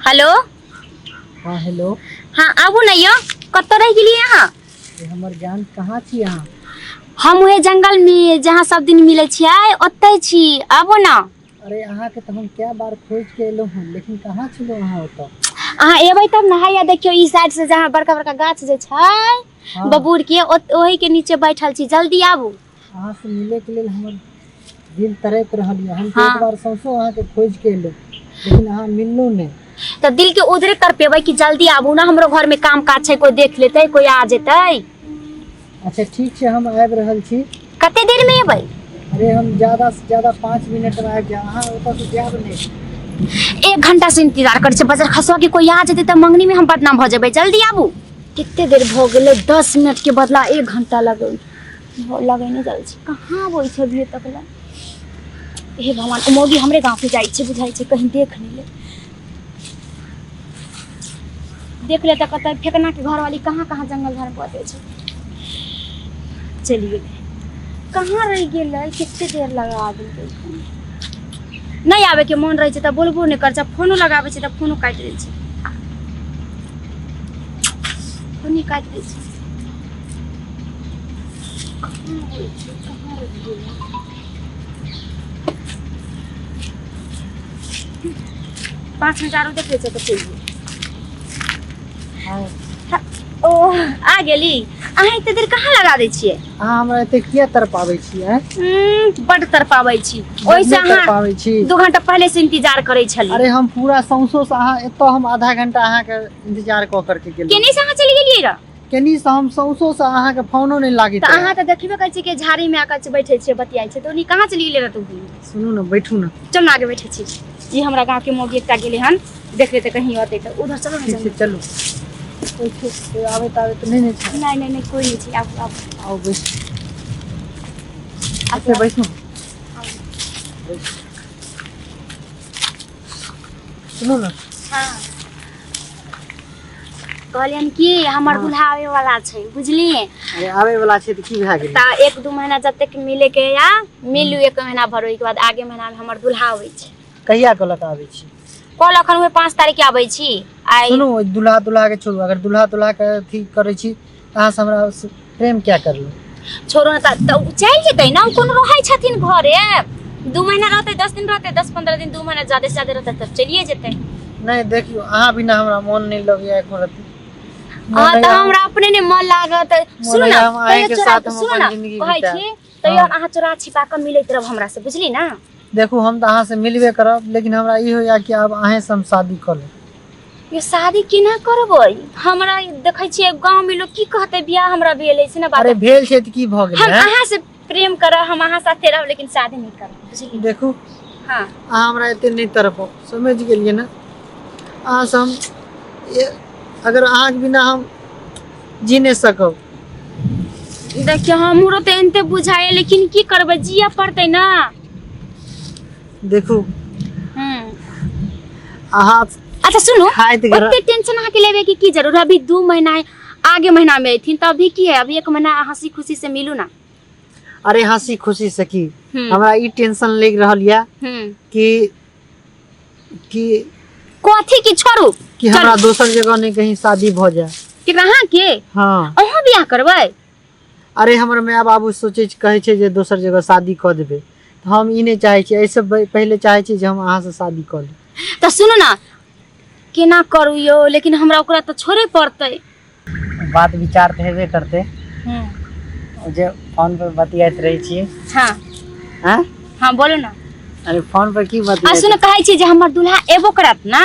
Hello. हाँ hello. हाँ आबू न यो कत रह गेली यहाँ। हमर जान कहाँ छी यहाँ? हम उहे जंगल में जहाँ सब दिन मिले छियै ओते छी, आबू न। अरे अहाँ के तो हम क्या बार खोज के एलो हूँ लेकिन कहाँ छलो अहाँ ओतऽ? अहाँ एबै तब न, हैया देखियो ई साइड से जहाँ बड़का बड़का गाछ जे छै हाँ। बबूर के ओही के नीचे बैठल छी, जल्दी आबू। अहाँ से मिले के लिए हमर दिल तरैत रहल है। हम हाँ। एक बार सौंसो अहाँ के खोज के एलो लेकिन अहाँ मिललो नहीं। तो दिल के उधरे कर पेबै कि जल्दी आबू ना, हमरो घर में काम काज छै, कोई देख लेते कोई आ जेतै। अच्छा ठीक है हम आबि रहल छी। कते देर में एबै? अरे हम ज्यादा से ज्यादा 5 मिनट में आबि जाए। अहाँ ओतऽ से जायब नहीं। 1 घंटा से इंतजार कर बजर खसवा के कोई आ जेतै त मंगनी में हम बदनाम भ जेबै, जल्दी आबू। कितने देर भ गेलै? 10 मिनट के बदला 1 घंटा लगे नहीं जाय छै। कहाँ आबै छै अभी तक ला? हे भगवान, मोगी हमरे गांव के जाय छै, बुझाई छै कहीं देख नहीं ले। देख ले त कत फेकना के घर वाली कहाँ कहाँ जंगल झाड़ बते छै। चलिए कहाँ रह गेलै? कितने देर लगा देलकै? नहीं आवे के मन रहे छै त बोलबो नहीं कर छै, फोनो लगाबे छै त फोनो काट दे छै, फोन काट दे छै। 5 मिनट आरो देख ले छै त चलिए। ओ आ गेली। अहाँ इतने देर कहाँ लगा दै छियै? अहाँ हमरा एते किया तरपाबै छी हैं? बड तरपाबै छी। ओइसे अहाँ 2 घंटा पहले से इंतजार करे छली। अरे हम पूरा सौंसो से अहाँ एतऽ हम आधा घंटा अहाँ के इंतजार क करके गेल। केनी से अहाँ चली गेलियै र? केनी से हम सौंसो से अहाँ के फोनो नहीं लागी। त अहाँ त देखबे करै छी के झाड़ी में आकर बैठे छियै, बतियाई छै, तो नी कहाँ चली गेलै र तू? सुनू ना, बैठू ना। चल ना आगे बैठे छी। ई हमरा गांव के मोगी एकटा गेले हन, देख ले त कहीं होते त उधर चलो ना। ठीक चलो। कोई आवे त नहीं छै। नहीं कोई नहीं छै। आप आओ बैठ। अच्छा बैठो। सुनो ना। हां कहलियन कि हमर दुल्हा आवे वाला छै, बुझली? अरे आवे वाला छै त की भए गेल? त 1-2 महीना जब तक मिले के या मिलू, 1 महीना भर के बाद आगे महीना में हमर दुल्हा आवे छै। कहिया कहलक आवे छी? कल अखन हुए 5 तारीख के आवे छी। आई सुनो दुल्हा के छोड़ू, अगर दुल्हा के अथी करे छी अहाँ से हमरा प्रेम क्या कर लो? छोड़ो ना त चल जेतै ना, कोन रहै छथिन घरे। 2 महीना रहते, 10 दिन रहते, 10-15 दिन, 2 महीना ज्यादा से ज्यादा रहते तब चलिए जेतै। नहीं देखियो अहाँ बिना हमरा मन नहीं लगैया एक रति। हां त हमरा अपने ने मन लागत। सुन ना, अहाँ के साथ हम अपन जिंदगी कहै छी तैयो अहाँ चोरा छिपा के मिलैत रहब हमरा से, बुझली ना? देखू हम त अहाँ से मिलबे करब लेकिन हमरा ई होया कि अब अहे से हम शादी कर ले। ये शादी केना करबै? हमरा देखै छियै गांव में लोग की कहते बियाह हमरा भेलै से ना बात। अरे भेल छै त की भ गेलै? हम अहाँ से प्रेम करब, हम अहाँ साथे रहब लेकिन शादी नहीं करब, बुझली? देखू हां अहाँ हमरा एते नहीं तरपो, समझ गेलिए ना? अहाँ से हम अगर अहाँ के बिना हम जी नहीं सकब। देखियो हमरो त एनते बुझाए लेकिन की करबै, जिया पड़तै ना। देखू अहाँ अच्छा सुनो, ओते ओते टेंशन अहाँ के लेवे की जरूर? अभी 2 महीना है, आगे महीना में थी तब भी की है, अभी 1 महीना हंसी खुशी से मिलू ना। अरे हंसी खुशी से की हमरा ई टेंशन लग रहल या कि कथी की छोड़ू कि हमरा दोसर जगह नहीं कहीं शादी भ जाए। कि कहां के? हां अहाँ बियाह करबै? अरे हमर माय बाबू सोचे कहे छै जे दोसर जगह शादी क देबे, तो हम ई नहीं चाहे छी। ऐसे पहले चाहे छी जे हम अहाँ से शादी कर ली। त सुनो ना, केना करू यो, लेकिन हमरा ओकरा त छोड़े पड़तै। बात विचार त हेबे करते। जे फोन पर बतियात रही छी। हां हां हां बोलो ना। अरे फोन पर की बतियात? आ सुनो, कहै छी जे हमर दुल्हा एबो करत ना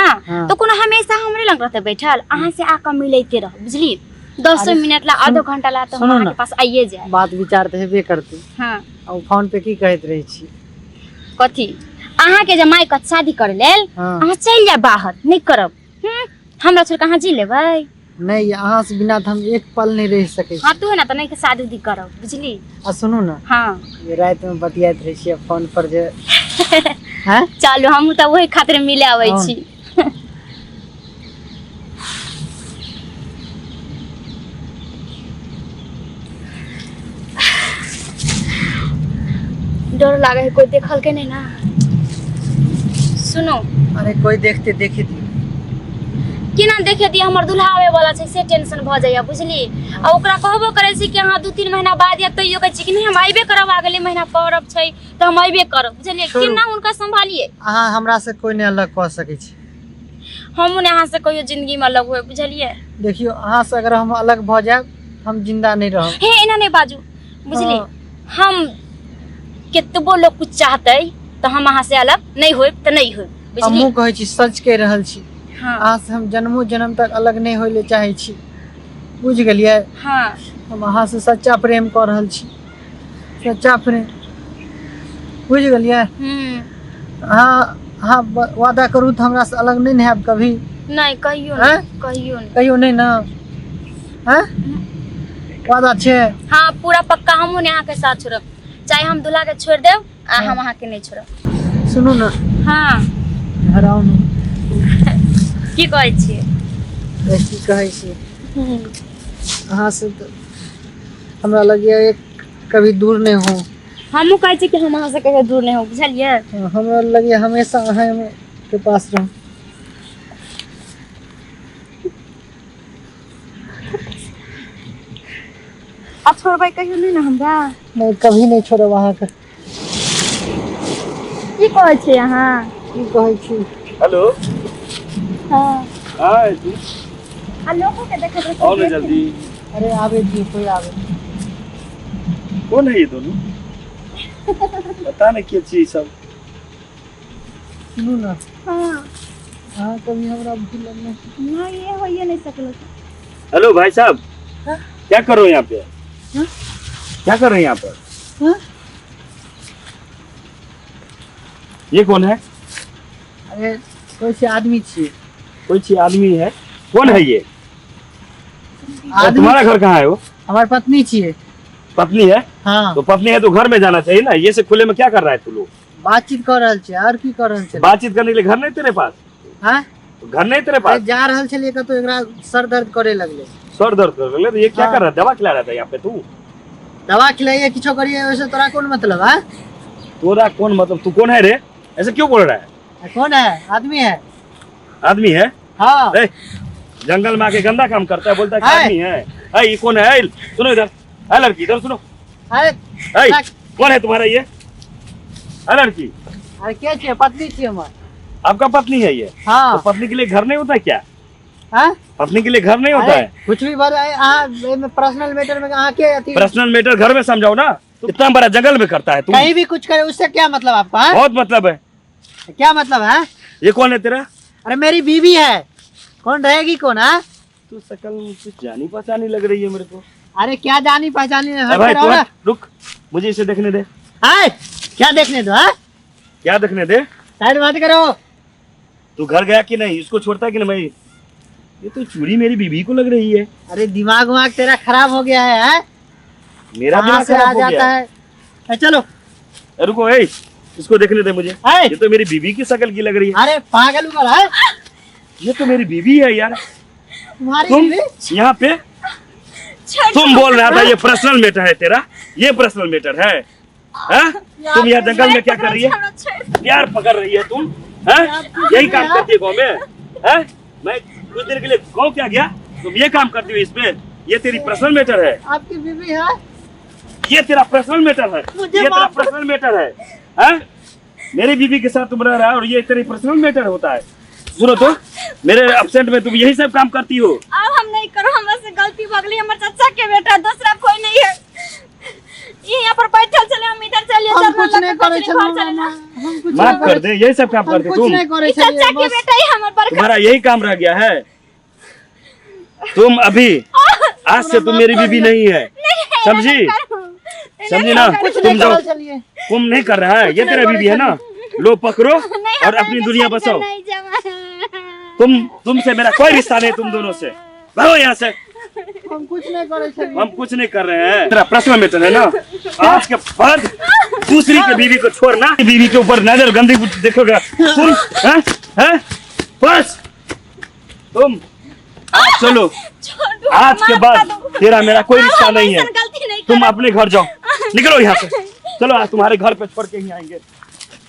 तो कोनो हमेशा हमरे लग रहते बैठल, अहाँ से आके मिलैते रह, बुझली? 10 मिनट ला, आधो घंटा ला तो हम अहाँ के पास आइए जाए। बात विचार त हेबे करते। हां और फोन पे की कहत रही छी? कथी? अहाँ के जे माय का शादी करे लेल अहाँ चल जाए बाहर, नहीं करब। हमरा छोड़ के अहाँ जी लेबै? नहीं अहाँ से बिना तो हम एक पल नहीं रह सके। हां तू है ना त नहीं के शादी उदी करब, बुझली? आ सुनो ना। हां ये रात में बतियात रही छी फोन पर जे हैं? चलो हम त वही खातिर मिले आबै छी। डर लागे है, कोई देखल के नहीं ना? सुनो अरे कोई देखते देखे थी। केना देखे दिया हमर दुल्हा आवे वाला छै से टेंशन भ जाइया बुझली। आ ओकरा कहबो करे छी कि हां 2-3 महीना बाद या तइयो कहै छी कि नहीं हम आइबे करब, अगले महीना परब छै त हम आइबे करब बुझलिए। केना हुनका संभालिए। अहाँ हमरा से कोई नहीं अलग कह सकै छी। हम यहाँ से कहियो जिंदगी में अलग हुए बुझलिए। देखियो अहाँ से अगर हम अलग भ जाब हम जिंदा नहीं रहब। हे एना नहीं बाजू बुझली। हम केतबो लोग कुछ चाहते तो हम अहाँ से अलग नहीं होए त नहीं होए बुझली। हमहू कहै छी सच कह रहल छी। हां अहाँ से हम जन्मों जन्म तक अलग नहीं होइले चाहे छी बुझ गेलिए। हां हम अहाँ से सच्चा प्रेम कर रहल छी, सच्चा प्रेम बुझ गेलिए। हाँ वादा करू तो हमरा से अलग नहीं हैब कभी। नहीं कहियो नहीं, कहियो नहीं, कहियो नहीं ना। हैं वादा छे। हाँ पूरा पक्का हम यहाँ के साथ छोड़ब, चाहे हम दूल्हा के छोड़ देव आ हम वहाँ के नहीं छोड़ब। सुनू ना। हाँ घर आउ ना। की कहै छियै? की कहै छियै अहाँ से तो हमरा लगिया एक कभी दूर नहीं हो। हमहू कहै छी कि हम अहाँ से कहियो दूर नहीं हो बुझलिए। हमरा लगिया हमेशा अहाँ के पास रहूं। अब छोड़बै कहियो नहीं ना हमरा? नहीं कभी नहीं छोड़ब अहाँ के। की कहै छी अहाँ? की कहै छी? हेलो। हां हां जी। आ लोगों के देखे रहे आओ ना जल्दी। अरे आवे जी कोई आवे। कौन है ये दोनों? पता नहीं क्या चीज सब। सुनू ना। हां हाँ कभी हमरा भूल नहीं। ना ये होइए नहीं सकलो। हेलो भाई साहब। हाँ? क्या कर रहे हो यहाँ पे? हाँ? क्या कर रहे हैं यहाँ पर? हाँ? ये कौन है? अरे कोई से आदमी छिए। कोई ची आदमी है? कौन है ये? आदमी तुम्हारा घर कहाँ है वो? हमारी पत्नी छिए। पत्नी है? हाँ तो पत्नी है तो घर में जाना चाहिए ना, ये से खुले में क्या कर रहा है तू लोग? बातचीत कर रहल छे और की कर रहल छे? बातचीत करने के लिए घर नहीं तेरे पास? हाँ तो घर नहीं तेरे पास? जा रहल छलिए तो एकरा सर दर्द करे लगले। सर दर्द कर रहे, तो ये क्या हाँ। कर रहा है? दवा खिला रहा था यहाँ पे तू? दवा खिलाइए किछो करिए वैसे तोरा कौन मतलब है? तोरा कौन मतलब? तू कौन है रे? ऐसे क्यों बोल रहा है? कौन है? आदमी है। आदमी है? हाँ ए, जंगल में आके गंदा काम करता है, बोलता है कि है। आदमी है। ए, ये कौन है? ए, सुनो इधर। ए लड़की इधर सुनो। अरे ए, कौन है तुम्हारा ये? ए लड़की, अरे क्या छिए? पत्नी छिए हमार। आपका पत्नी है ये? हाँ तो पत्नी के लिए घर नहीं होता क्या? हाँ? पत्नी के लिए घर नहीं होता अरे, है? कुछ भी बोल में पर्सनल मैटर में कहाँ के अति पर्सनल मैटर घर में समझाओ ना। इतना बड़ा जंगल में करता है तू। कहीं भी कुछ करे उससे क्या मतलब आपका? हाँ? बहुत मतलब है। क्या मतलब है? ये कौन है तेरा? अरे मेरी बीवी है। कौन रहेगी कौन? है तू शकल कुछ जानी पहचानी लग रही है मेरे को। अरे क्या जानी पहचानी ए भाई तू हट, रुक, मुझे इसे देखने दे। है क्या देखने दो? है क्या देखने दे? साइड बात करो। तू घर गया कि नहीं? इसको छोड़ता है कि नहीं भाई? ये तो चूड़ी मेरी बीबी को लग रही है। अरे दिमाग वाग तेरा खराब हो गया है? मेरा कहाँ दिमाग से आ खराब हो जाता गया है? चलो है। रुको, ए, इसको देखने दे मुझे। है? ये तो मेरी बीबी की शक्ल की लग रही है। अरे पागल उगल है? ये तो मेरी बीबी है यार। तुम्हारी तुम बीवी? यहाँ पे तुम बोल रहा था ये पर्सनल मैटर है तेरा? ये पर्सनल मैटर है? हैं? तुम यहाँ जंगल में क्या कर रही है? प्यार पकड़ रही है तुम? हैं? यही काम करती है गाँव में? हैं? मैं कुछ देर के लिए गाँव क्या गया, तुम ये काम करती हो इसमें? ये तेरी पर्सनल मैटर है? आपकी बीवी है? ये तेरा पर्सनल मैटर है? मुझे ये तेरा माफ कर- पर्सनल मैटर है? हैं? मेरी बीवी के साथ तुम रह रहा है और ये तेरी पर्सनल मैटर होता है? सुनो तो, मेरे एब्सेंट में तुम यही सब काम करती हो? अब हम नहीं करो, हमरा से गलती हो गई। हमर चाचा के बेटा, दूसरा कोई नहीं है। ये यहाँ पर बैठल चले, हम इधर चलिए। हम कुछ नहीं करे छलिए मामा। हम कुछ माफ नहीं कर दे, यही सब काम करते कुछ तुम? नहीं करे चाचा छलिए के बस। बेटा ही हमर बड़का। तुम्हारा यही काम रह गया है? तुम अभी आज से तुम मेरी बीवी नहीं है, समझी? समझी ना? कुछ तुम नहीं जो करे छलिए। तुम नहीं कर रहा है, ये तेरा बीवी है ना? लो पकड़ो और अपनी दुनिया बसाओ। तुमसे मेरा कोई रिश्ता नहीं, तुम दोनों से भागो यहाँ से। हम कुछ नहीं करे छलिए। हम कुछ नहीं कर रहे हैं। तेरा पर्सनल मैटर है ना? आज के बाद दूसरी के बीवी को छोड़ना, बीवी के ऊपर नजर गंदी देखोगा तुम। हैं? हैं? बस तुम चलो, आज के बाद तेरा मेरा कोई रिश्ता नहीं है। तुम अपने घर जाओ, निकलो यहाँ से। चलो आज तुम्हारे घर पे छोड़ के ही आएंगे।